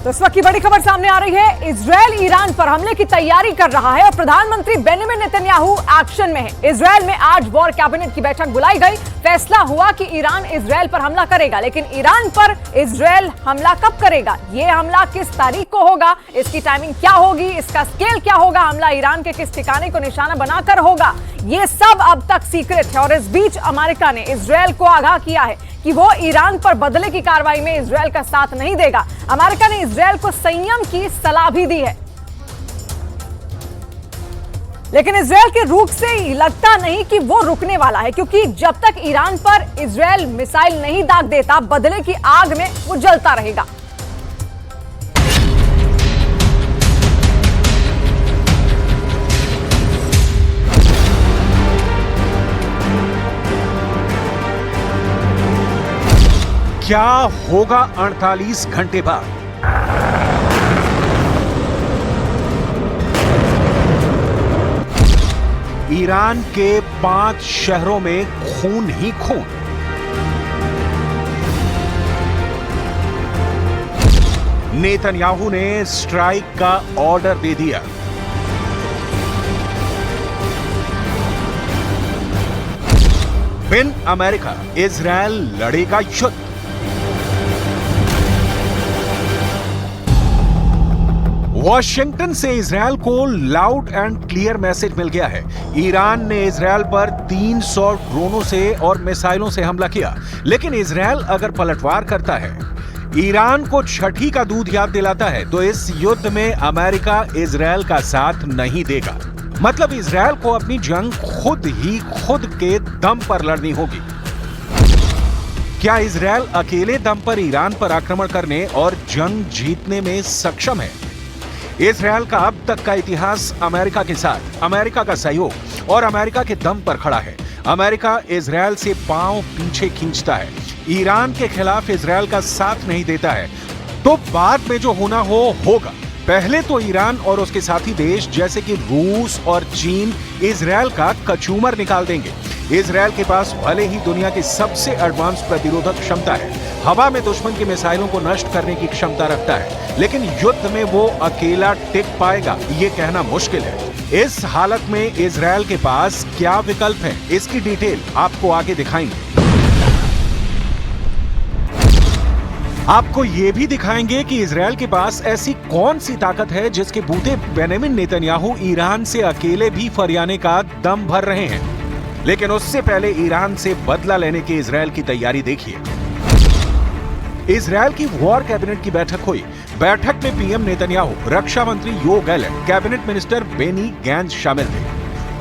तो इस वक्त की बड़ी खबर सामने आ रही है। इजरायल ईरान पर हमले की तैयारी कर रहा है और प्रधानमंत्री बेंजामिन नेतन्याहू एक्शन में है। इजरायल में आज वॉर कैबिनेट की बैठक बुलाई गई। फैसला हुआ कि ईरान इजरायल पर हमला करेगा, लेकिन ईरान पर इजरायल हमला कब करेगा, यह हमला किस तारीख को होगा, इसकी टाइमिंग क्या होगी, इसका स्केल क्या होगा, हमला ईरान के किस ठिकाने को निशाना बनाकर होगा, ये सब अब तक सीक्रेट है। और इस बीच अमेरिका ने इजरायल को आगाह किया है कि वो ईरान पर बदले की कार्रवाई में इजरायल का साथ नहीं देगा। अमेरिका ने इजरायल को संयम की सलाह भी दी है, लेकिन इजरायल के रुख से लगता नहीं कि वो रुकने वाला है, क्योंकि जब तक ईरान पर इजरायल मिसाइल नहीं दाग देता, बदले की आग में वो जलता रहेगा। क्या होगा 48 घंटे बाद? ईरान के 5 शहरों में खून ही खून। नेतन्याहू ने स्ट्राइक का ऑर्डर दे दिया। बिन अमेरिका इजरायल लड़ेगा युद्ध। वॉशिंगटन से इजरायल को लाउड एंड क्लियर मैसेज मिल गया है। ईरान ने इजरायल पर 300 ड्रोनों से और मिसाइलों से हमला किया, लेकिन इजरायल अगर पलटवार करता है, ईरान को छठी का दूध याद दिलाता है, तो इस युद्ध में अमेरिका इजरायल का साथ नहीं देगा। मतलब इजरायल को अपनी जंग खुद के दम पर लड़नी होगी। क्या इजरायल अकेले दम पर ईरान पर आक्रमण करने और जंग जीतने में सक्षम है? इजरायल का अब तक का इतिहास अमेरिका के साथ, अमेरिका का सहयोग और अमेरिका के दम पर खड़ा है। अमेरिका इजरायल से पांव पीछे खींचता है, ईरान के खिलाफ इजरायल का साथ नहीं देता है, तो बाद में जो होना हो होगा। पहले तो ईरान और उसके साथी देश जैसे कि रूस और चीन इजरायल का कचूमर निकाल देंगे। इजरायल के पास भले ही दुनिया की सबसे एडवांस प्रतिरोधक क्षमता है, हवा में दुश्मन की मिसाइलों को नष्ट करने की क्षमता रखता है, लेकिन युद्ध में वो अकेला टिक पाएगा, ये कहना मुश्किल है। इस हालत में इजरायल के पास क्या विकल्प है, इसकी डिटेल आपको आगे दिखाएंगे। आपको ये भी दिखाएंगे कि इजरायल के पास ऐसी कौन सी ताकत है जिसके बूते बेंजामिन नेतन्याहू ईरान से अकेले भी फरियाने का दम भर रहे हैं। लेकिन उससे पहले ईरान से बदला लेने की इजरायल की तैयारी देखिए। इजरायल की वॉर कैबिनेट की बैठक हुई। बैठक में पीएम नेतन्याहू, रक्षा मंत्री Yoav Gallant, cabinet minister Benny Gantz शामिल थे।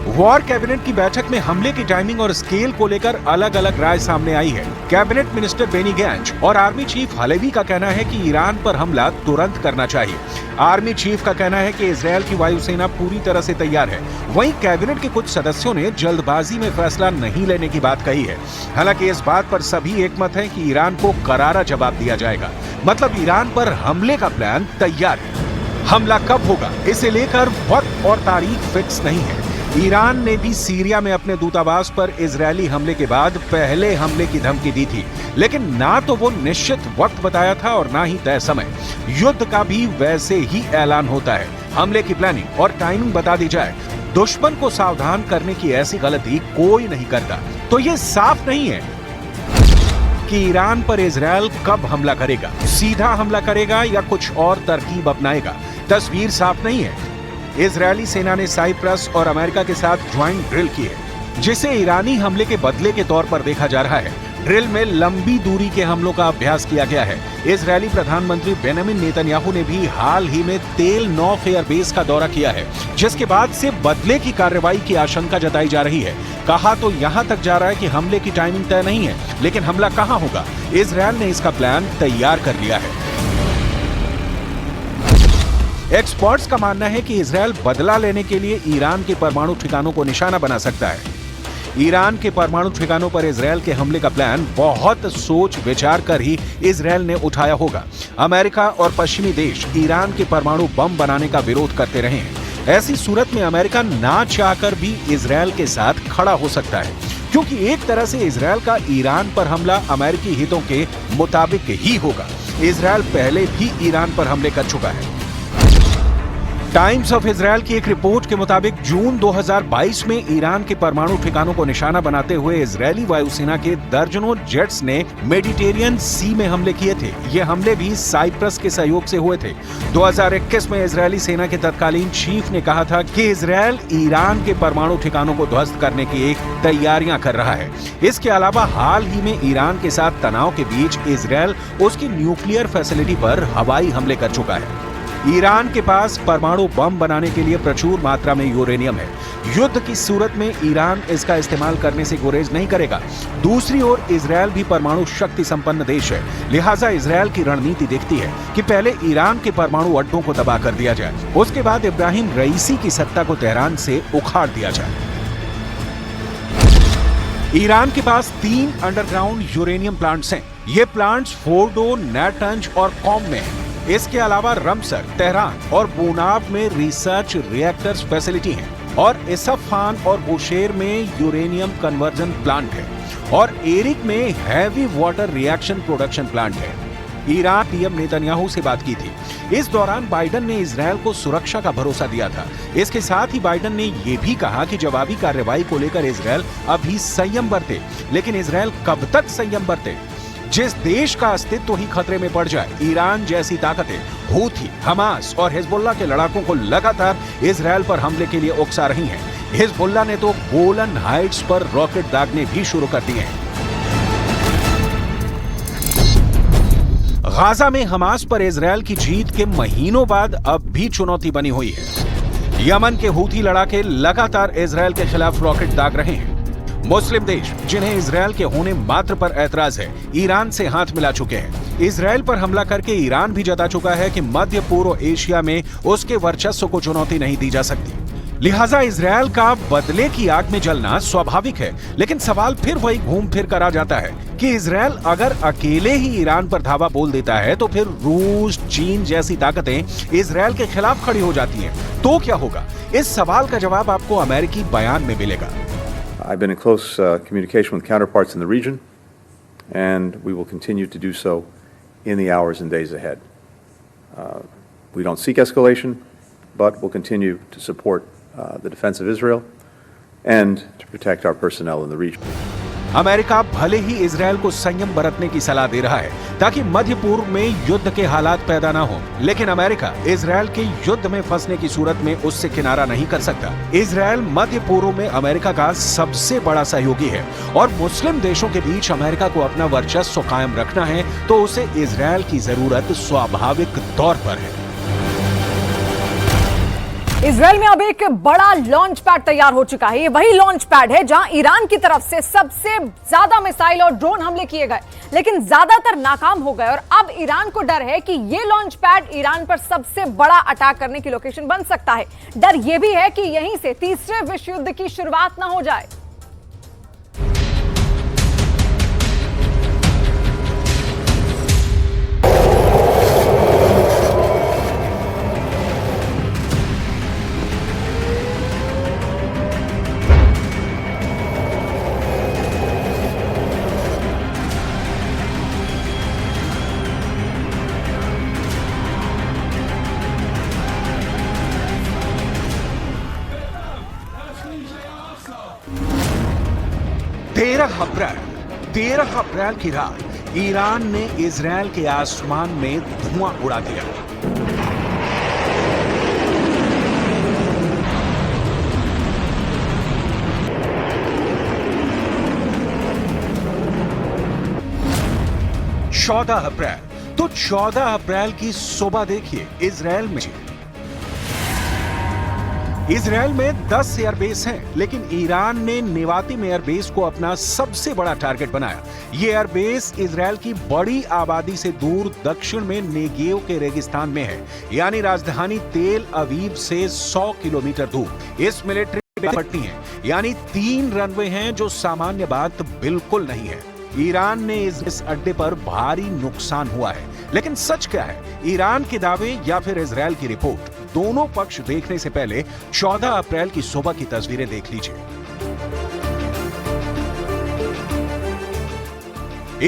वॉर कैबिनेट की बैठक में हमले की टाइमिंग और स्केल को लेकर अलग अलग राय सामने आई है। कैबिनेट मिनिस्टर बेनी गैंट्ज और आर्मी चीफ हलेवी का कहना है कि ईरान पर हमला तुरंत करना चाहिए। आर्मी चीफ का कहना है कि इजरायल की वायुसेना पूरी तरह से तैयार है। वहीं कैबिनेट के कुछ सदस्यों ने जल्दबाजी में फैसला नहीं लेने की बात कही है। हालांकि इस बात पर सभी एकमत हैं कि ईरान को करारा जवाब दिया जाएगा। मतलब ईरान पर हमले का प्लान तैयार है। हमला कब होगा, इसे लेकर वक्त और तारीख फिक्स नहीं है। ईरान ने भी सीरिया में अपने दूतावास पर इजरायली हमले के बाद पहले हमले की धमकी दी थी, लेकिन ना तो वो निश्चित वक्त बताया था और ना ही तय समय। युद्ध का भी वैसे ही ऐलान होता है। हमले की प्लानिंग और टाइमिंग बता दी जाए, दुश्मन को सावधान करने की ऐसी गलती कोई नहीं करता। तो ये साफ नहीं है कि ईरान पर इजरायल कब हमला करेगा, सीधा हमला करेगा या कुछ और तरकीब अपनाएगा। तस्वीर साफ नहीं है। इजरायली सेना ने साइप्रस और अमेरिका के साथ ज्वाइंट ड्रिल की है, जिसे ईरानी हमले के बदले के तौर पर देखा जा रहा है। ड्रिल में लंबी दूरी के हमलों का अभ्यास किया गया है। इजरायली प्रधानमंत्री बेंजामिन नेतन्याहू ने भी हाल ही में तेल नौफ एयरबेस का दौरा किया है, जिसके बाद से बदले की कार्रवाई की आशंका जताई जा रही है। कहा तो यहां तक जा रहा है कि हमले की टाइमिंग तय नहीं है, लेकिन हमला कहां होगा, इजरायल ने इसका प्लान तैयार कर लिया है। एक्सपर्ट्स का मानना है कि इजरायल बदला लेने के लिए ईरान के परमाणु ठिकानों को निशाना बना सकता है। ईरान के परमाणु ठिकानों पर इजरायल के हमले का प्लान बहुत सोच विचार कर ही इजरायल ने उठाया होगा। अमेरिका और पश्चिमी देश ईरान के परमाणु बम बनाने का विरोध करते रहे हैं। ऐसी सूरत में अमेरिका ना चाहकर भी इजरायल के साथ खड़ा हो सकता है, क्योंकि एक तरह से इजरायल का ईरान पर हमला अमेरिकी हितों के मुताबिक ही होगा। इजरायल पहले भी ईरान पर हमले कर चुका है। टाइम्स ऑफ इजरायल की एक रिपोर्ट के मुताबिक जून 2022 में ईरान के परमाणु ठिकानों को निशाना बनाते हुए इजरायली वायुसेना के दर्जनों जेट्स ने मेडिटेरियन सी में हमले किए थे। ये हमले भी साइप्रस के सहयोग से हुए थे। 2021 में इजरायली सेना के तत्कालीन चीफ ने कहा था कि इजरायल ईरान के परमाणु ठिकानों को ध्वस्त करने की तैयारियां कर रहा है। इसके अलावा हाल ही में ईरान के साथ तनाव के बीच इजरायल उसकी न्यूक्लियर फैसिलिटी पर हवाई हमले कर चुका है। ईरान के पास परमाणु बम बनाने के लिए प्रचुर मात्रा में यूरेनियम है। युद्ध की सूरत में ईरान इसका इस्तेमाल करने से गुरेज नहीं करेगा। दूसरी ओर इजरायल भी परमाणु शक्ति संपन्न देश है, लिहाजा इजरायल की रणनीति देखती है कि पहले ईरान के परमाणु अड्डों को तबाह कर दिया जाए, उसके बाद इब्राहिम रईसी की सत्ता को तेहरान से उखाड़ दिया जाए। ईरान के पास 3 अंडरग्राउंड यूरेनियम प्लांट्स हैं। ये प्लांट्स फोर्डो, नाटंज और कॉम में हैं। इसके अलावा रमसर, तेहरान और बोनाव में रिसर्च रिएक्टर्स फैसिलिटी हैं और इसफहान और बुशेर में यूरेनियम कन्वर्जन प्लांट है और एरिक में heavy water reaction production plant है। ईरान पीएम नेतन्याहू से बात की थी। इस दौरान बाइडन ने इजरायल को सुरक्षा का भरोसा दिया था। इसके साथ ही बाइडन ने यह भी कहा कि जवाबी कार्रवाई को लेकर इजरायल अभी संयम बरते, लेकिन इजरायल कब तक संयम बरते? जिस देश का अस्तित्व ही खतरे में पड़ जाए, ईरान जैसी ताकतें हूथी, हमास और हिजबुल्लाह के लड़ाकों को लगातार इजरायल पर हमले के लिए उकसा रही हैं। हिजबुल्लाह ने तो गोलन हाइट्स पर रॉकेट दागने भी शुरू कर दिए हैं। गाजा में हमास पर इजरायल की जीत के महीनों बाद अब भी चुनौती बनी हुई है। यमन के हूथी लड़ाके लगातार इजरायल के खिलाफ रॉकेट दाग रहे हैं। मुस्लिम देश जिन्हें इजरायल के होने मात्र पर ऐतराज है, ईरान से हाथ मिला चुके हैं। इजरायल पर हमला करके ईरान भी जता चुका है कि मध्य पूर्व एशिया में उसके वर्चस्व को चुनौती नहीं दी जा सकती। लिहाजा इजरायल का बदले की आग में जलना स्वाभाविक है, लेकिन सवाल फिर वही घूम फिर कर आ जाता है कि इजरायल अगर अकेले ही ईरान पर धावा बोल देता है तो फिर रूस, चीन जैसी ताकतें इजरायल के खिलाफ खड़ी हो जाती हैं, तो क्या होगा? इस सवाल का जवाब आपको अमेरिकी बयान में मिलेगा। I've been in close communication with counterparts in the region, and we will continue to do so in the hours and days ahead. We don't seek escalation, but we'll continue to support the defense of Israel and to protect our personnel in the region. America भले ही Israel को संयम बरतने की सलाह दे रहा है ताकि मध्य पूर्व में युद्ध के हालात पैदा ना हो, लेकिन अमेरिका इजरायल के युद्ध में फंसने की सूरत में उससे किनारा नहीं कर सकता। इजरायल मध्य पूर्व में अमेरिका का सबसे बड़ा सहयोगी है और मुस्लिम देशों के बीच अमेरिका को अपना वर्चस्व कायम रखना है तो उसे इजरायल की जरूरत स्वाभाविक तौर पर है। इजरायल में अब एक बड़ा लॉन्च पैड तैयार हो चुका है। ये वही लॉन्च पैड है जहां ईरान की तरफ से सबसे ज्यादा मिसाइल और ड्रोन हमले किए गए, लेकिन ज्यादातर नाकाम हो गए और अब ईरान को डर है कि ये लॉन्च पैड ईरान पर सबसे बड़ा अटैक करने की लोकेशन बन सकता है। डर यह भी है कि यहीं से तीसरे विश्व युद्ध की शुरुआत ना हो जाए। तेरह अप्रैल की रात ईरान ने इजरायल के आसमान में धुआं उड़ा दिया। तो 14 अप्रैल की सुबह देखिए इजरायल में 10 एयरबेस हैं, लेकिन ईरान ने नेवातिम एयरबेस को अपना सबसे बड़ा टारगेट बनाया। ये एयरबेस इजरायल की बड़ी आबादी से दूर दक्षिण में नेगेव के रेगिस्तान में है, यानी राजधानी तेल अवीव से 100 किलोमीटर दूर। इस मिलिट्री पट्टी है, यानी 3 रनवे हैं, जो सामान्य बात बिल्कुल नहीं है। ईरान ने इस अड्डे पर भारी नुकसान हुआ है, लेकिन सच क्या है? ईरान के दावे या फिर इजरायल की रिपोर्ट? दोनों पक्ष देखने से पहले 14 अप्रैल की सुबह की तस्वीरें देख लीजिए।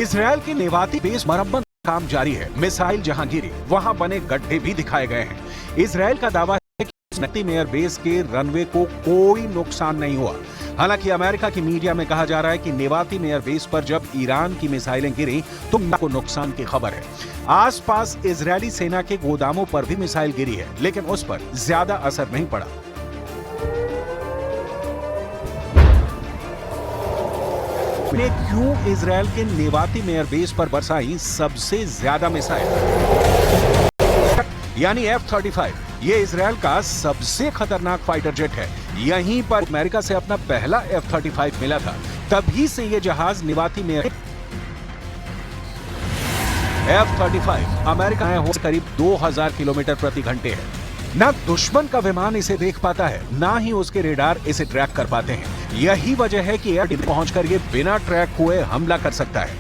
इजरायल की नेवाती बेस मरम्मत काम जारी है। मिसाइल जहां गिरी वहां बने गड्ढे भी दिखाए गए हैं। इजरायल का दावा है कि नेतन्याहू एयरबेस के रनवे को कोई नुकसान नहीं हुआ। हालांकि अमेरिका की मीडिया में कहा जा रहा है कि नेवातिम एयरबेस पर जब ईरान की मिसाइलें गिरी तो को नुकसान की खबर है। आसपास इजरायली सेना के गोदामों पर भी मिसाइल गिरी है, लेकिन उस पर ज्यादा असर नहीं पड़ा। ने क्यों इजरायल के नेवातिम एयरबेस पर बरसाई सबसे ज्यादा मिसाइल, यानी F-35। ये इजरायल का सबसे खतरनाक फाइटर जेट है। यहीं पर अमेरिका से अपना पहला F-35 मिला था, तभी से ये जहाज नेवातिम F-35 अमेरिका में हो करीब 2000 किलोमीटर प्रति घंटे है। ना दुश्मन का विमान इसे देख पाता है, ना ही उसके रेडार इसे ट्रैक कर पाते हैं। यही वजह है कि एयर पहुंचकर ये बिना ट्रैक हुए हमला कर सकता है।